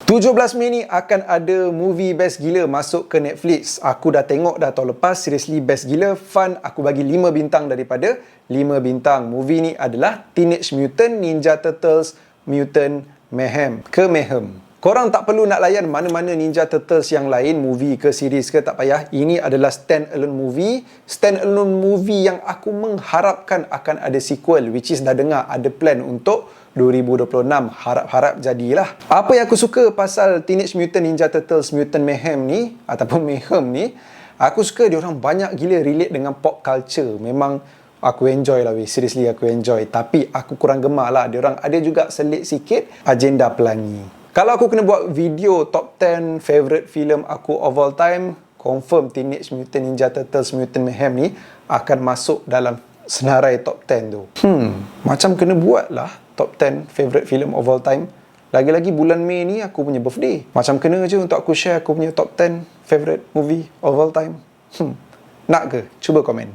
17 Mei ni akan ada movie best gila masuk ke Netflix. Aku dah tengok dah tahun lepas, seriously best gila, fun. Aku bagi 5 bintang daripada 5 bintang. Movie ni adalah Teenage Mutant Ninja Turtles Mutant Mayhem ke Mayhem. Korang tak perlu nak layan mana-mana Ninja Turtles yang lain, movie ke series ke, tak payah. Ini adalah stand-alone movie. Stand-alone movie yang aku mengharapkan akan ada sequel, which is dah dengar ada plan untuk 2026. Harap-harap jadilah. Apa yang aku suka pasal Teenage Mutant Ninja Turtles Mutant Mayhem ni, ataupun Mayhem ni, aku suka diorang banyak gila relate dengan pop culture. Memang aku enjoy lah weh. Seriously aku enjoy. Tapi aku kurang gemar lah. Diorang ada juga selit sikit agenda pelangi. Kalau aku kena buat video top 10 favourite film aku of all time, confirm Teenage Mutant Ninja Turtles Mutant Mayhem ni akan masuk dalam senarai top 10 tu. Macam kena buat lah top 10 favourite film of all time. Lagi-lagi bulan Mei ni aku punya birthday. Macam kena je untuk aku share aku punya top 10 favourite movie of all time. Nak ke? Cuba komen.